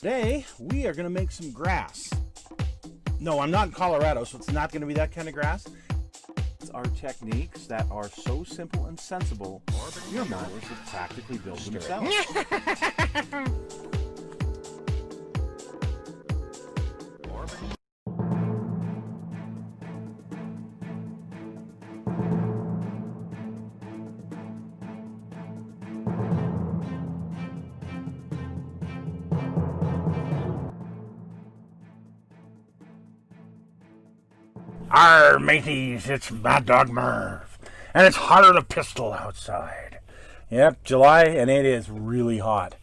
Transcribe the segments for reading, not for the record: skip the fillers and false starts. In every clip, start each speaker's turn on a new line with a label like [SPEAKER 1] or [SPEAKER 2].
[SPEAKER 1] Today, we are going to make some grass. No, I'm not in Colorado, so it's not going to be that kind of grass. It's our techniques that are so simple and sensible, your mowers will practically build themselves. Arr, mateys, it's Mad Dog Merv, and it's hotter than a pistol outside. Yep, July, and it is really hot.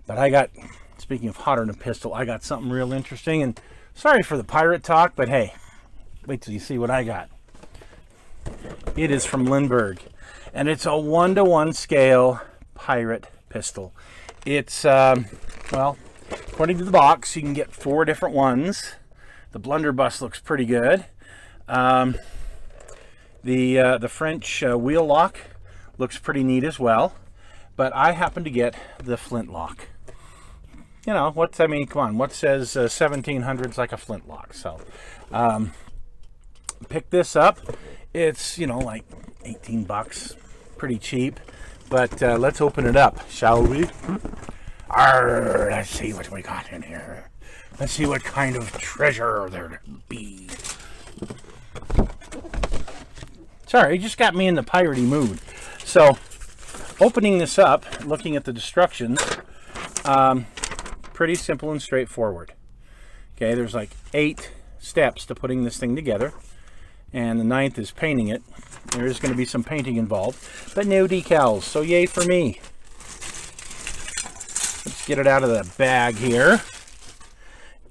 [SPEAKER 1] But speaking of hotter than a pistol, I got something real interesting, and sorry for the pirate talk, but hey, wait till you see what I got. It is from Lindberg, and it's a 1-to-1 scale pirate pistol. It's, well, according to the box, you can get 4 different ones. The blunderbuss looks pretty good. The French wheel lock looks pretty neat as well, but I happen to get the Flintlock. You know, come on, what says 1700s like a Flintlock? So, pick this up. It's, like 18 bucks, pretty cheap, but let's open it up, shall we? Arr, let's see what we got in here. Let's see what kind of treasure there be. Sorry, it just got me in the piratey mood. So, opening this up, looking at the instructions, pretty simple and straightforward. Okay, there's like 8 steps to putting this thing together, and the 9th is painting it. There is going to be some painting involved, but no decals, so yay for me. Let's get it out of the bag here.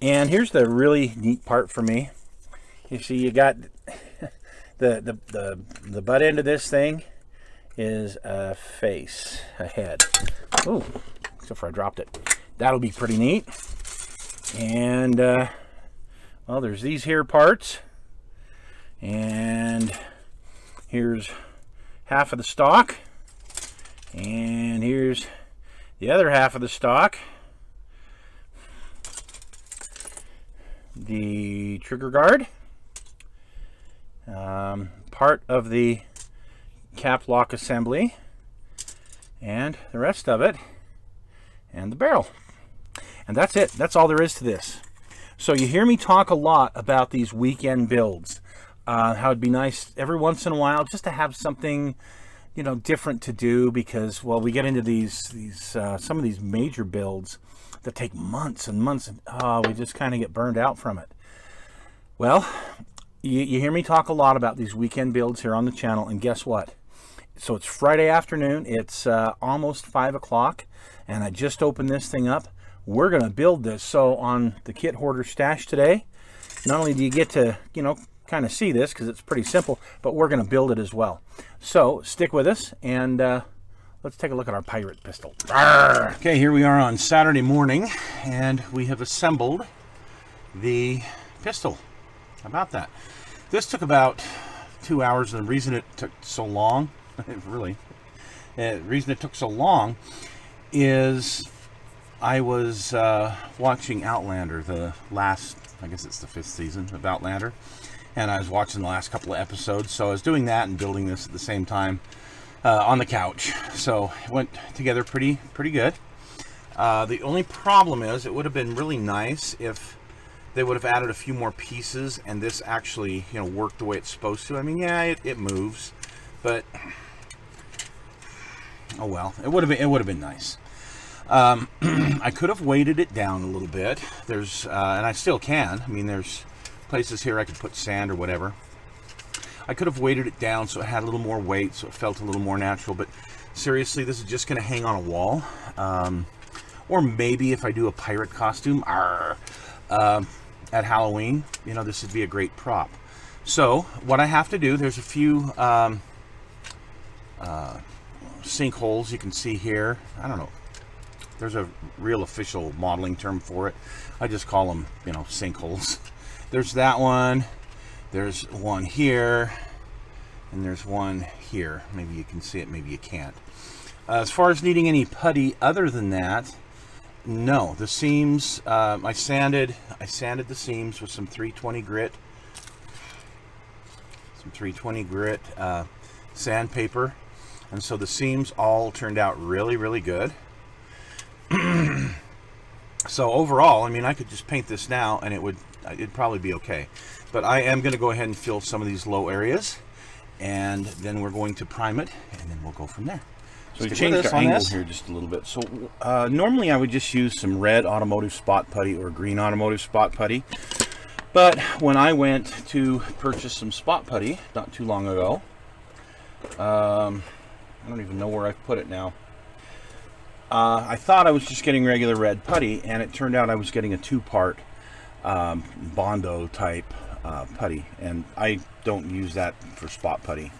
[SPEAKER 1] And here's the really neat part for me. You see, you got the butt end of this thing is a face, a head. Oh, except for I dropped it. That'll be pretty neat. And well, there's these here parts, and here's half of the stock, and here's the other half of the stock. The trigger guard, part of the cap lock assembly, and the rest of it, and the barrel. And that's it. That's all there is to this. So you hear me talk a lot about these weekend builds, how it'd be nice every once in a while just to have something, different to do, because, well, we get into these some of these major builds that take months and months, and we just kind of get burned out from it. Well, you hear me talk a lot about these weekend builds here on the channel, and guess what? So it's Friday afternoon, it's almost 5 o'clock, and I just opened this thing up. We're going to build this. So on the Kit Hoarder Stash today, not only do you get to, kind of see this because it's pretty simple, but we're going to build it as well. So stick with us, and let's take a look at our pirate pistol. Arr! Okay, here we are on Saturday morning, and we have assembled the pistol. How about that? This took about 2 hours, and the reason it took so long, the reason it took so long is I was watching Outlander, the last, I guess it's the 5th season of Outlander, and I was watching the last couple of episodes, so I was doing that and building this at the same time on the couch. So it went together pretty good. The only problem is it would have been really nice if they would have added a few more pieces and this actually, worked the way it's supposed to. I mean, yeah, it moves, but oh well, it would have been nice. I could have weighted it down a little bit. There's, and I still can. I mean, there's places here I could put sand or whatever. I could have weighted it down so it had a little more weight, so it felt a little more natural. But seriously, this is just going to hang on a wall. Or maybe if I do a pirate costume, at Halloween, this would be a great prop. So what I have to do, there's a few sinkholes you can see here. I don't know. There's a real official modeling term for it. I just call them, sinkholes. There's that one. There's one here. And there's one here. Maybe you can see it, maybe you can't. As far as needing any putty other than that, No, the seams, I sanded the seams with some 320 grit. Some 320 grit sandpaper. And so the seams all turned out really, really good. So overall, I mean, I could just paint this now and it'd probably be okay. But I am going to go ahead and fill some of these low areas, and then we're going to prime it, and then we'll go from there. So we changed our angle here just a little bit. So normally I would just use some red automotive spot putty or green automotive spot putty. But when I went to purchase some spot putty not too long ago, I don't even know where I put it now. I thought I was just getting regular red putty, and it turned out I was getting a 2-part Bondo type putty, and I don't use that for spot putty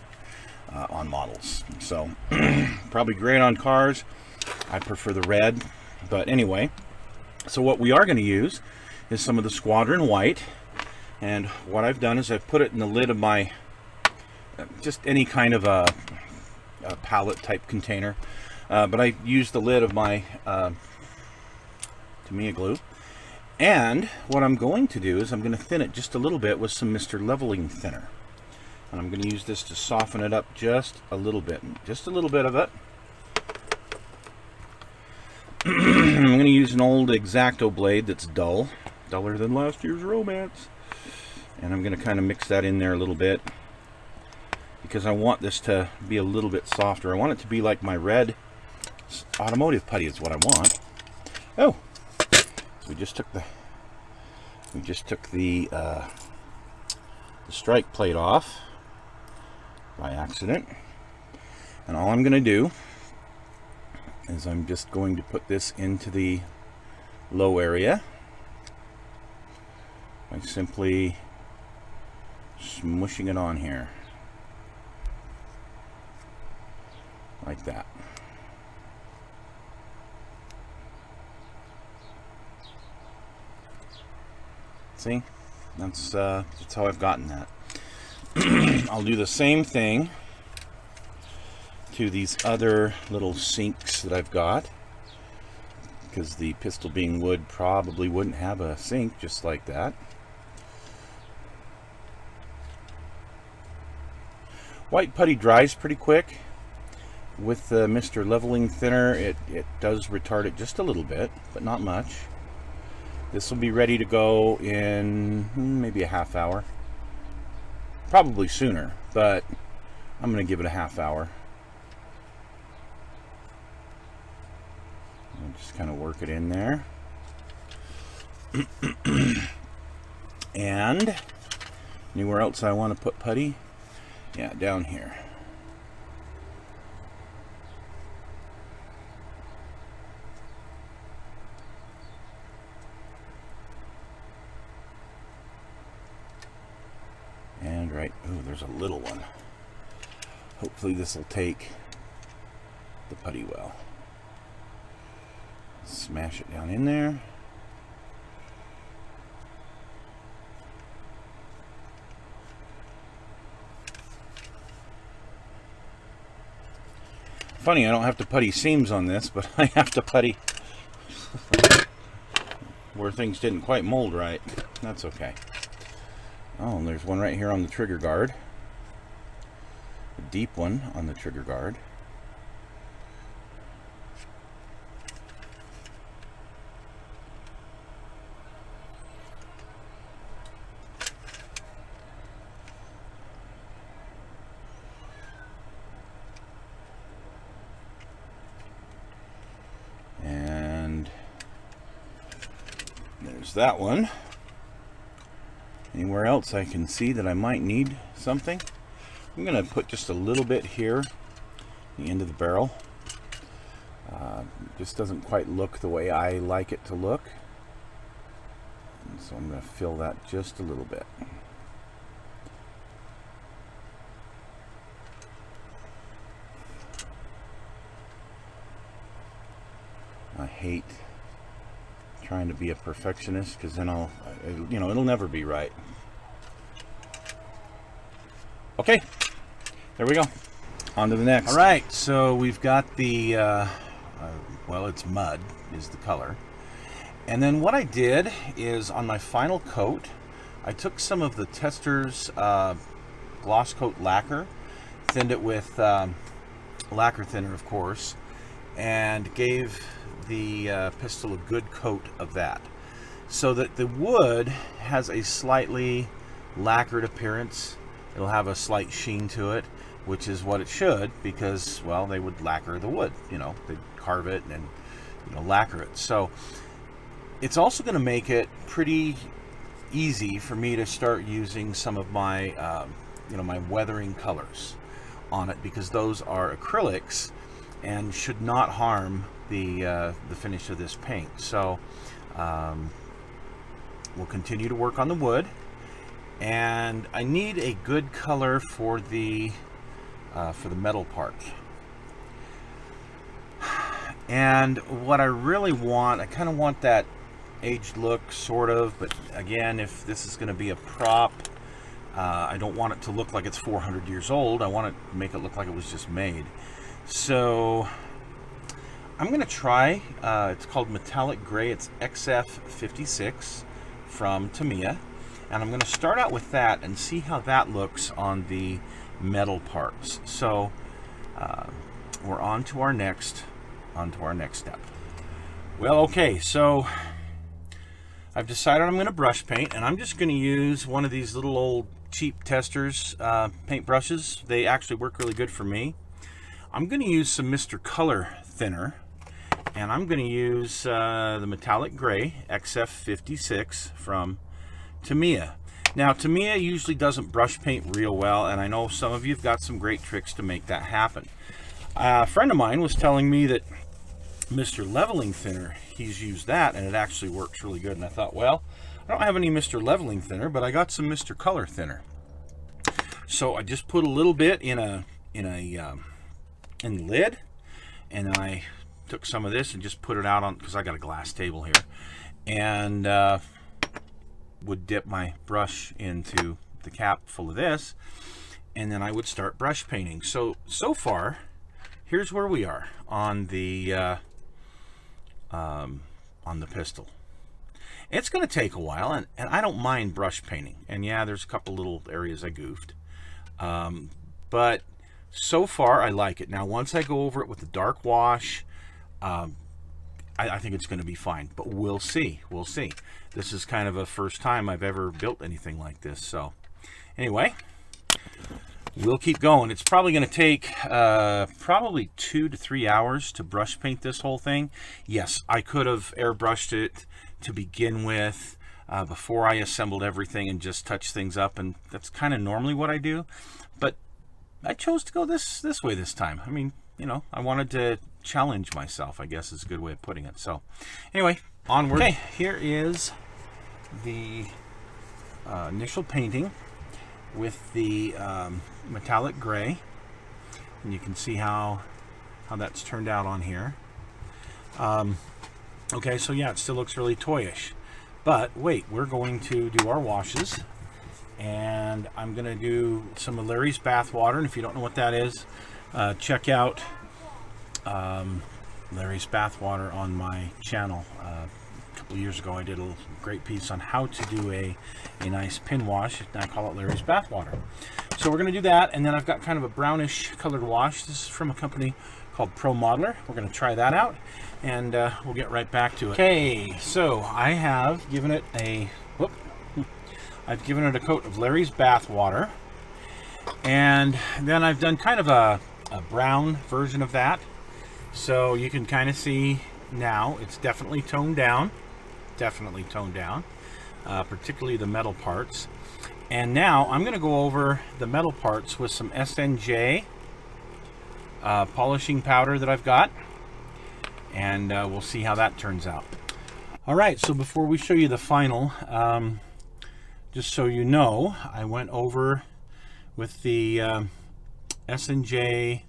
[SPEAKER 1] on models. So probably great on cars. I prefer the red, but anyway. So what we are going to use is some of the Squadron White, and what I've done is I've put it in the lid of my just any kind of a pallet type container, but I used the lid of my Tamiya glue. And what I'm going to do is I'm going to thin it just a little bit with some Mr. Leveling Thinner. And I'm going to use this to soften it up just a little bit. Just a little bit of it. I'm going to use an old X-Acto blade that's dull. Duller than last year's Romance. And I'm going to kind of mix that in there a little bit, because I want this to be a little bit softer. I want it to be like my red automotive putty is what I want. Oh! We just took the strike plate off by accident, and all I'm going to do is I'm just going to put this into the low area by simply smushing it on here like that. See, that's how I've gotten that. I'll do the same thing to these other little sinks that I've got, because the pistol being wood probably wouldn't have a sink just like that. White putty dries pretty quick. With the Mr. Leveling Thinner, it does retard it just a little bit, but not much. This will be ready to go in maybe a half hour. Probably sooner, but I'm going to give it a half hour. I'll just kind of work it in there. And anywhere else I want to put putty? Yeah, down here. And right, oh, there's a little one. Hopefully this will take the putty well. Smash it down in there. Funny, I don't have to putty seams on this, but I have to putty where things didn't quite mold right. That's okay. Oh, and there's one right here on the trigger guard. A deep one on the trigger guard. And there's that one. Anywhere else I can see that I might need something? I'm going to put just a little bit here, the end of the barrel. It just doesn't quite look the way I like it to look. And so I'm going to fill that just a little bit. I hate trying to be a perfectionist, because then it'll never be right. Okay, there we go. On to the next. All right, so we've got the well, it's mud is the color. And then what I did is on my final coat, I took some of the Tester's gloss coat lacquer, thinned it with lacquer thinner, of course, and gave the pistol a good coat of that, so that the wood has a slightly lacquered appearance. It'll have a slight sheen to it, which is what it should, because, well, they would lacquer the wood, you know, they'd carve it and, you know, lacquer it. So it's also going to make it pretty easy for me to start using some of my you know, my weathering colors on it, because those are acrylics and should not harm the finish of this paint. So we'll continue to work on the wood, and I need a good color for the metal part. And what I really want, I kind of want that aged look, sort of, but again, if this is going to be a prop, I don't want it to look like it's 400 years old. I want to make it look like it was just made. So I'm going to try, it's called Metallic Gray. It's XF56 from Tamiya. And I'm going to start out with that and see how that looks on the metal parts. So we're on to our next step. Well, okay, so I've decided I'm going to brush paint, and I'm just going to use one of these little old cheap Tester's paint brushes. They actually work really good for me. I'm going to use some Mr. Color thinner, and I'm going to use the Metallic Gray XF56 from Tamiya. Now, Tamiya usually doesn't brush paint real well, and I know some of you have got some great tricks to make that happen. A friend of mine was telling me that Mr. Leveling Thinner, he's used that, and it actually works really good. And I thought, well, I don't have any Mr. Leveling Thinner, but I got some Mr. Color Thinner. So I just put a little bit in the lid, and then I took some of this and just put it out on, because I got a glass table here, and would dip my brush into the cap full of this, and then I would start brush painting. So far, here's where we are on the pistol. It's going to take a while, and I don't mind brush painting. And yeah, there's a couple little areas I goofed, but so far I like it. Now, once I go over it with the dark wash, I think it's going to be fine, but we'll see. We'll see. This is kind of a first time I've ever built anything like this. So anyway, we'll keep going. It's probably going to take probably 2 to 3 hours to brush paint this whole thing. Yes, I could have airbrushed it to begin with before I assembled everything and just touched things up, and that's kind of normally what I do. But I chose to go this way this time. I mean, you know, I wanted to challenge myself, I guess is a good way of putting it. So anyway, onward. Okay, here is the initial painting with the Metallic Gray, and you can see how that's turned out on here. Okay, so yeah, it still looks really toyish, but wait, we're going to do our washes, and I'm going to do some of Larry's bath water. And if you don't know what that is, check out Larry's bath water on my channel. A couple of years ago I did a great piece on how to do a nice pin wash, and I call it Larry's bath water. So we're going to do that, and then I've got kind of a brownish colored wash. This is from a company called Pro Modeler. We're going to try that out, and we'll get right back to it. Okay, so I have given it a coat of Larry's bath water, and then I've done kind of a brown version of that. So you can kind of see now it's definitely toned down, particularly the metal parts. And now I'm going to go over the metal parts with some SNJ polishing powder that I've got, and we'll see how that turns out. All right, so before we show you the final, just so you know, I went over with the SNJ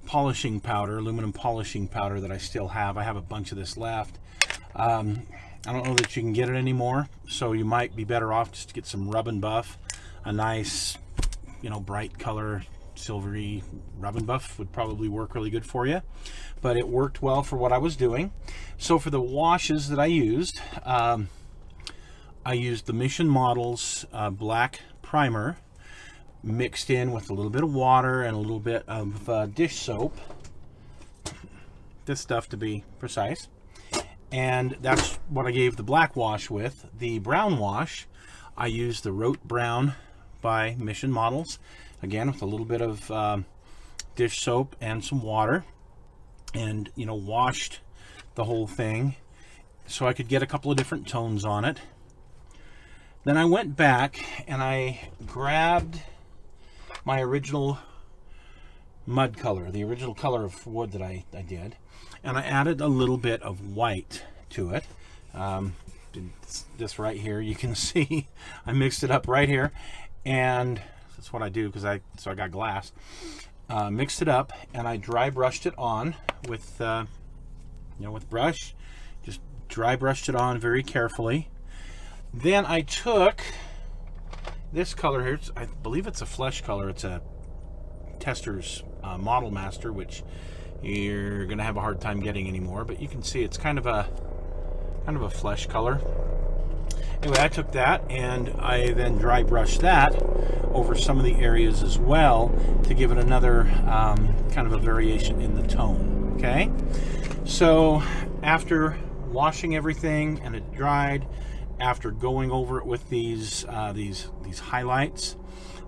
[SPEAKER 1] polishing powder, aluminum polishing powder that I still have. I have a bunch of this left. I don't know that you can get it anymore, so you might be better off just to get some Rub and Buff, a nice, you know, bright color silvery rub and buff would probably work really good for you, but it worked well for what I was doing. So for the washes that I used the Mission Models black primer mixed in with a little bit of water and a little bit of dish soap, this stuff to be precise, and that's what I gave the black wash with. The brown wash, I used the Rote Brown by Mission Models, again with a little bit of dish soap and some water, and washed the whole thing so I could get a couple of different tones on it. Then I went back and I grabbed my original mud color, the original color of wood that I did, and I added a little bit of white to it. This right here, you can see I mixed it up right here, and that's what I do because I got glass. Mixed it up and I dry brushed it on with with brush. Just dry brushed it on very carefully. Then I took this color here. I believe it's a flesh color. It's a Tester's Model Master, which you're gonna have a hard time getting anymore, but you can see it's kind of a flesh color. Anyway, I took that and I then dry brushed that over some of the areas as well to give it another kind of a variation in the tone. Okay, so after washing everything and it dried, after going over it with these highlights,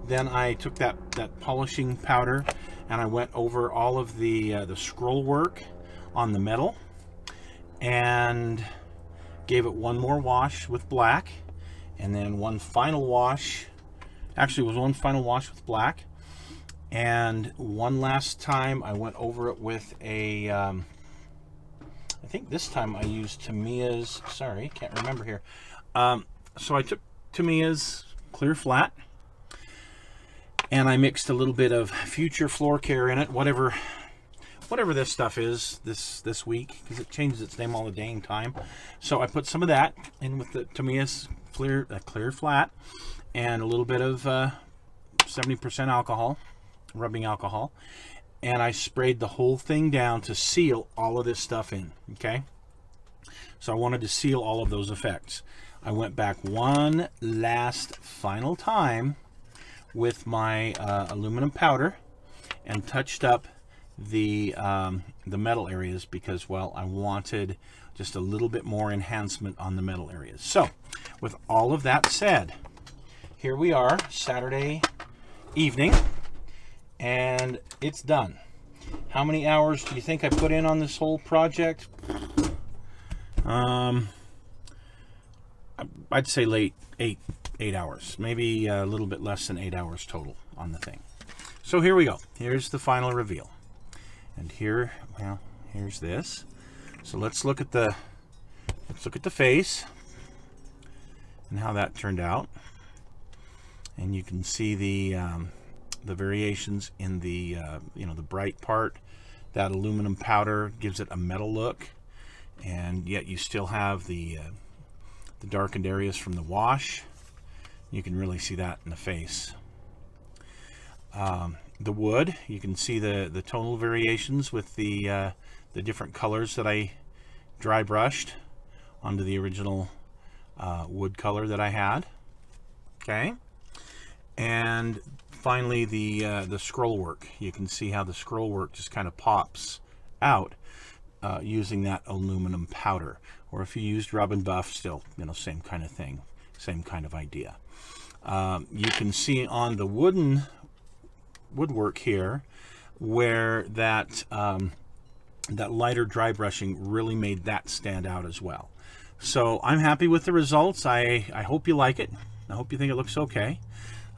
[SPEAKER 1] then I took that polishing powder and I went over all of the scroll work on the metal and gave it one more wash with black, and then one final wash. Actually, it was one final wash with black, and one last time I went over it with a I think this time I used Tamiya's, sorry, can't remember here. So I took Tamiya's Clear Flat and I mixed a little bit of Future Floor Care in it, whatever this stuff is this week, because it changes its name all the dang time. So I put some of that in with the Tamiya's Clear Flat and a little bit of 70% alcohol, rubbing alcohol, and I sprayed the whole thing down to seal all of this stuff in. Okay, so I wanted to seal all of those effects. I went back one last final time with my aluminum powder and touched up the metal areas because, well, I wanted just a little bit more enhancement on the metal areas. So with all of that said, here we are Saturday evening and it's done. How many hours do you think I put in on this whole project? I'd say late eight hours, maybe a little bit less than 8 hours total on the thing. So here we go. Here's the final reveal. And here, well, here's this. So let's look at the face and how that turned out. And you can see the variations in the the bright part. That aluminum powder gives it a metal look, and yet you still have the darkened areas from the wash. You can really see that in the face. The wood, you can see the tonal variations with the different colors that I dry brushed onto the original wood color that I had. Okay, and finally the scroll work. You can see how the scroll work just kind of pops out using that aluminum powder, or if you used rub and buff, still same kind of thing, same kind of idea. You can see on the woodwork here where that lighter dry brushing really made that stand out as well. So I'm happy with the results. I hope you like it. I hope you think it looks okay.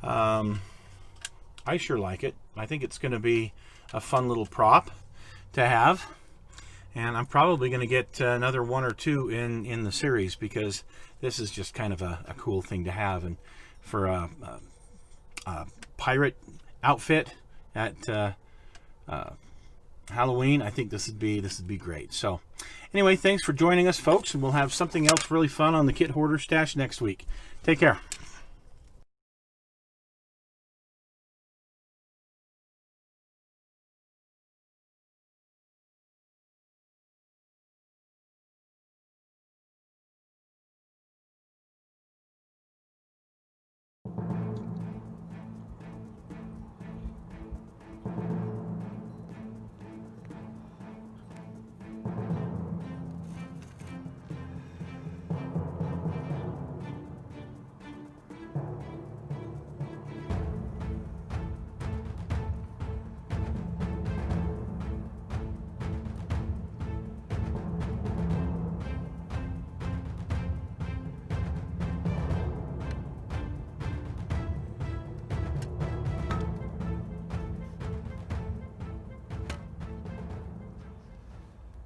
[SPEAKER 1] I sure like it. I think it's going to be a fun little prop to have, and I'm probably going to get another one or two in the series, because this is just kind of a cool thing to have, and for a pirate outfit at Halloween, I think this would be great. So anyway, thanks for joining us, folks, and we'll have something else really fun on the Kit Hoarder Stash next week. Take care.